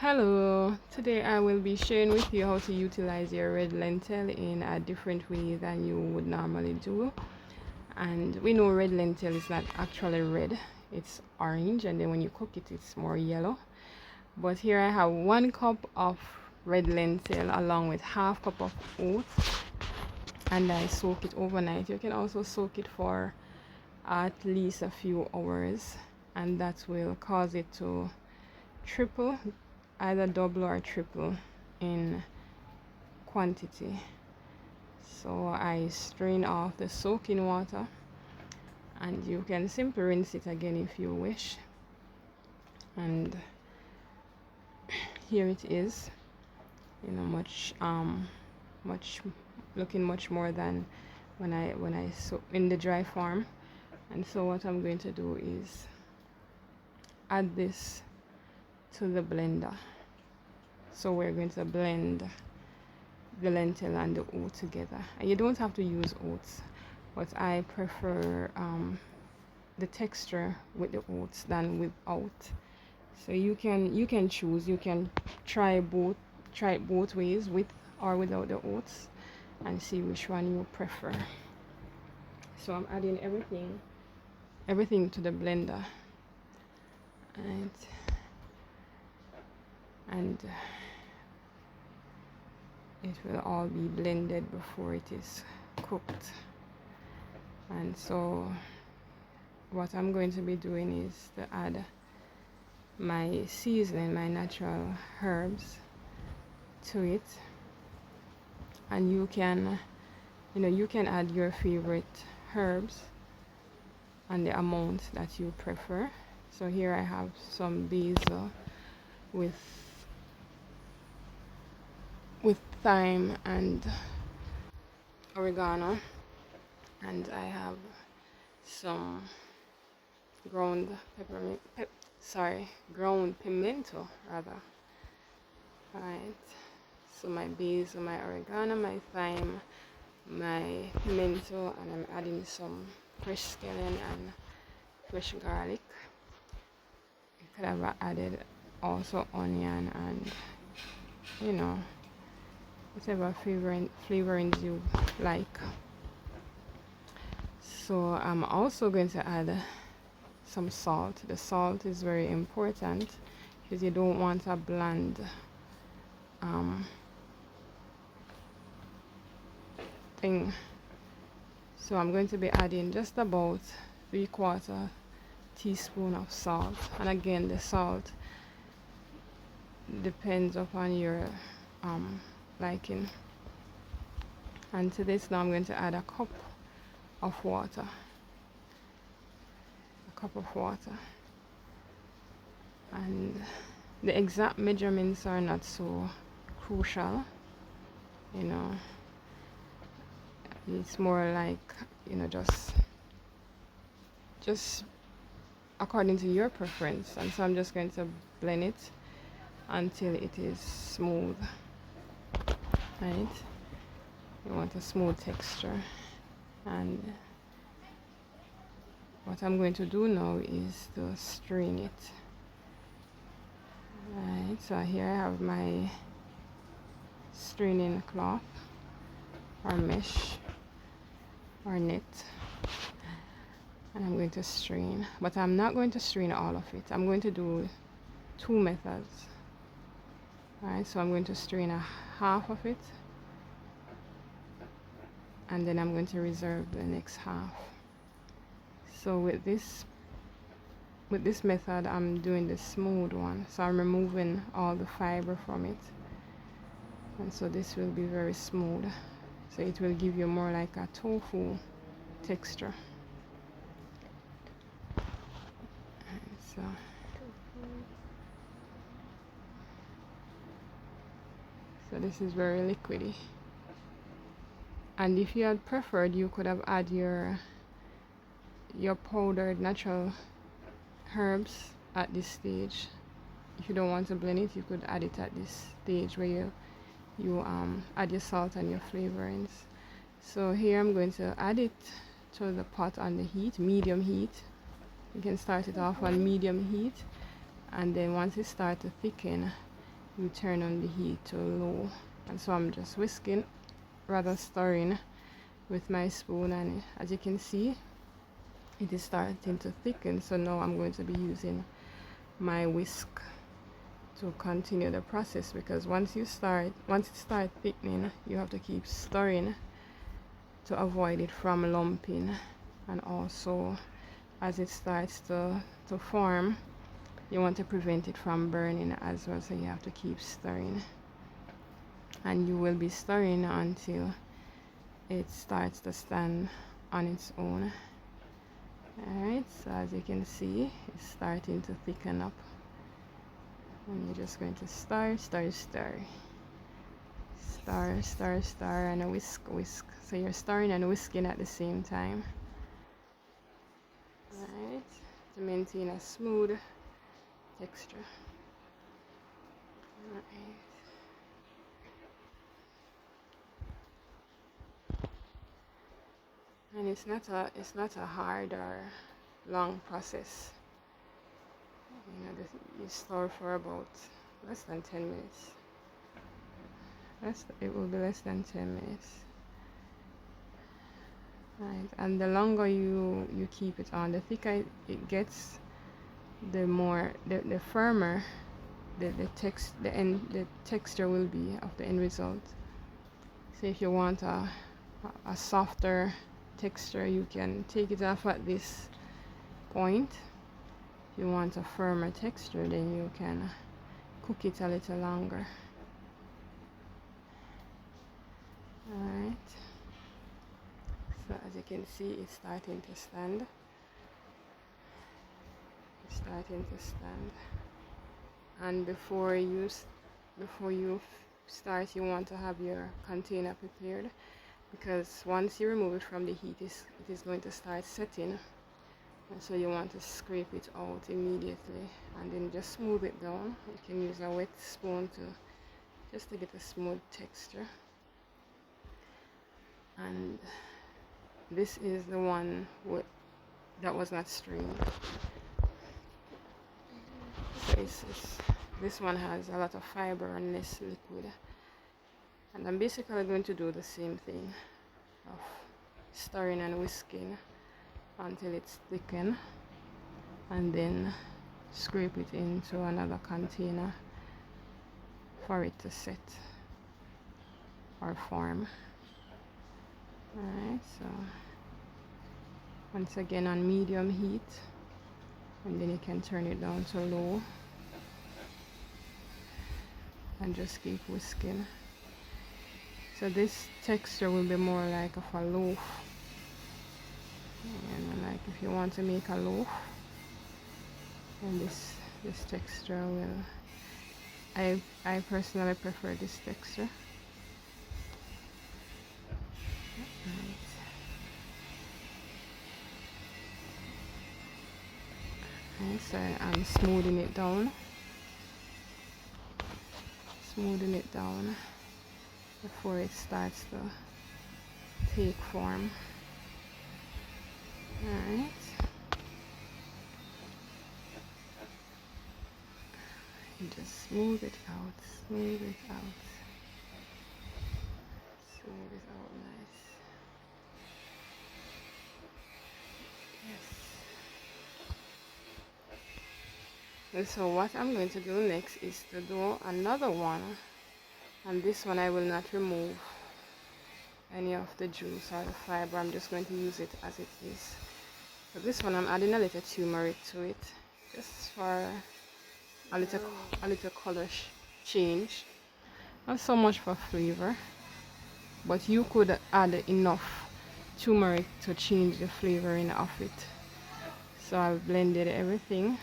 Hello, today I will be sharing with you how to utilize your red lentil in a different way than you would normally do. And we know red lentil is not actually red, it's orange, and then when you cook it, it's more yellow. But here I have 1 cup of red lentil along with half cup of oats, and I soak it overnight. You can also soak it for at least a few hours, and that will cause it to triple, either double or triple in quantity. So I strain off the soaking water, and you can simply rinse it again if you wish. And here it is, much looking much more than when I soak in the dry form. And so what I'm going to do is add this to the blender. So we're going to blend the lentil and the oat together, and you don't have to use oats, but I prefer the texture with the oats than without. So you can choose, you can try it both ways, with or without the oats, and see which one you prefer. So I'm adding everything to the blender, and it will all be blended before it is cooked. And so what I'm going to be doing is to add my seasoning, my natural herbs to it. And you can add your favorite herbs and the amount that you prefer. So here I have some basil with thyme and oregano, and I have some ground ground pimento rather. Right. So my basil, my oregano, my thyme, my pimento, and I'm adding some fresh scallion and fresh garlic. You could have added also onion and whatever flavorings you like. So I'm also going to add some salt. The salt is very important because you don't want a bland thing. So I'm going to be adding just about 3/4 teaspoon of salt, and again the salt depends upon your liking. And to this now I'm going to add a cup of water. And the exact measurements are not so crucial, it's more like just according to your preference. And so I'm just going to blend it until it is smooth. Right, you want a smooth texture. And what I'm going to do now is to strain it. Right, so here I have my straining cloth or mesh or net, and I'm going to strain, but I'm not going to strain all of it. I'm going to do 2 methods. Alright, so I'm going to strain a half of it, and then I'm going to reserve the next half. So with this method I'm doing the smooth one, so I'm removing all the fiber from it, and so this will be very smooth, so it will give you more like a tofu texture. So this is very liquidy, and if you had preferred, you could have added your powdered natural herbs at this stage. If you don't want to blend it, you could add it at this stage where you add your salt and your flavorings. So here I'm going to add it to the pot on the heat, medium heat. You can start it off on medium heat, and then once it starts to thicken, you turn on the heat to low. And so I'm just whisking, rather stirring with my spoon, and as you can see, it is starting to thicken. So now I'm going to be using my whisk to continue the process, because once it starts thickening, you have to keep stirring to avoid it from lumping, and also as it starts to form, you want to prevent it from burning as well, so you have to keep stirring, and you will be stirring until it starts to stand on its own. Alright, so as you can see, it's starting to thicken up, and you're just going to stir, and whisk. So you're stirring and whisking at the same time. Alright, to maintain a smooth texture. Alright. And it's not a hard or long process. You know, you store for about less than 10 minutes. It will be less than 10 minutes. Right, and the longer you keep it on, the thicker it gets, the firmer the texture will be of the end result. So if you want a softer texture, you can take it off at this point. If you want a firmer texture, then you can cook it a little longer. Alright, so as you can see, it's starting to stand. And before you start, you want to have your container prepared, because once you remove it from the heat, it is going to start setting, and so you want to scrape it out immediately and then just smooth it down. You can use a wet spoon just to get a smooth texture. And this is the one that was not strained. So this one has a lot of fiber and less liquid, and I'm basically going to do the same thing of stirring and whisking until it's thickened, and then scrape it into another container for it to set or form. Alright, so once again on medium heat, and then you can turn it down to low and just keep whisking. So this texture will be more like of a loaf, and like if you want to make a loaf, and this texture will, I personally prefer this texture. Right, so I'm smoothing it down before it starts to take form. Alright, and just smooth it out nice. And so what I'm going to do next is to do another one, and this one I will not remove any of the juice or the fiber. I'm just going to use it as it is. So this one I'm adding a little turmeric to it, just for a little color change, not so much for flavor, but you could add enough turmeric to change the flavoring of it. So I've blended everything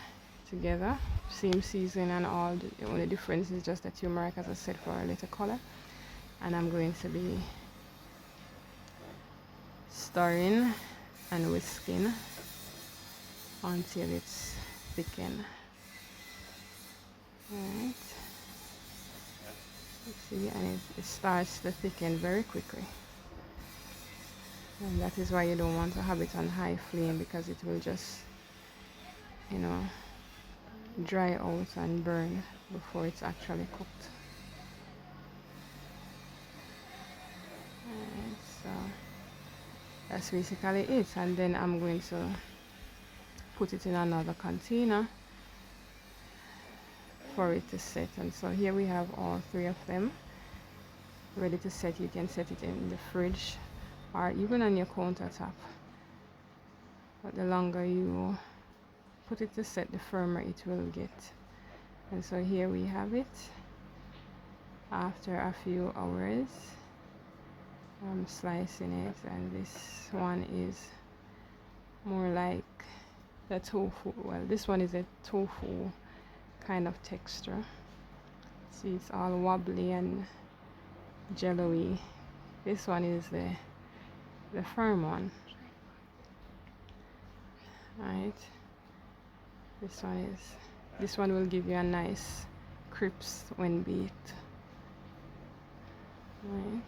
together, same season and all. The only difference is just the turmeric, as I said, for a little color. And I'm going to be stirring and whisking until it's thickened. Alright, see, and it starts to thicken very quickly, and that is why you don't want to have it on high flame, because it will just, dry out and burn before it's actually cooked. Alright, so that's basically it, and then I'm going to put it in another container for it to set. And so here we have all three of them ready to set. You can set it in the fridge or even on your countertop, but the longer you put it to set, the firmer it will get. And so here we have it after a few hours. I'm slicing it, and this one is more like the tofu. Well, this one is a tofu kind of texture. See, it's all wobbly and jello-y. This one is the firm one. Right, this one will give you a nice crisp when baked. Right,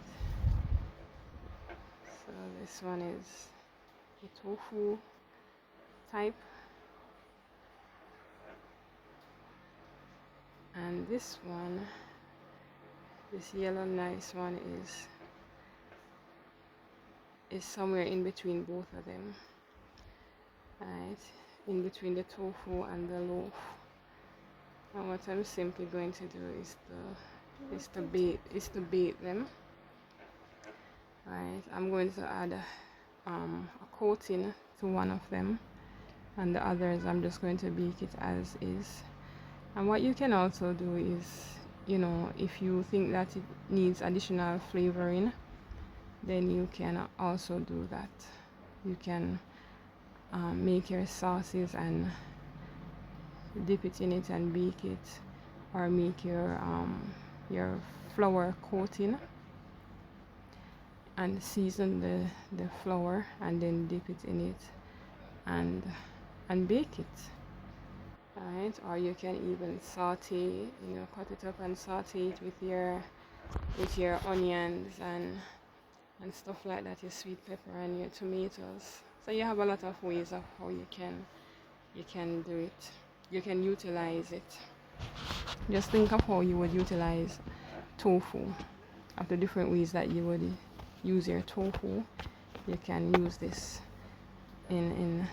so this one is the tofu type, and this one, this yellow nice one, is somewhere in between both of them. Right, in between the tofu and the loaf. And what I'm simply going to do is to bake them. Right, I'm going to add a coating to one of them, and the others I'm just going to bake it as is. And what you can also do is, you know, if you think that it needs additional flavoring, then you can also do that. You can make your sauces and dip it in it and bake it, or make your flour coating and season the flour and then dip it in it and bake it. Right, or you can even saute, you know, cut it up and saute it with your onions and stuff like that, your sweet pepper and your tomatoes. So you have a lot of ways of how you can do it. You can utilize it. Just think of how you would utilize tofu, of the different ways that you would use your tofu. You can use this in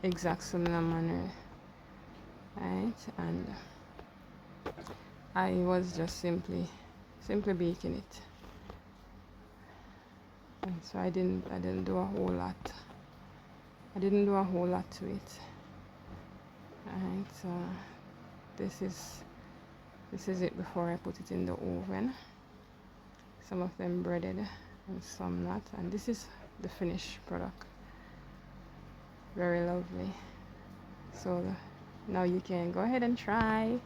exact similar manner. Right, and I was just simply baking it, and so I didn't do a whole lot. I didn't do a whole lot to it. Alright, so this is it before I put it in the oven. Some of them breaded and some not, and this is the finished product. Very lovely. So now you can go ahead and try.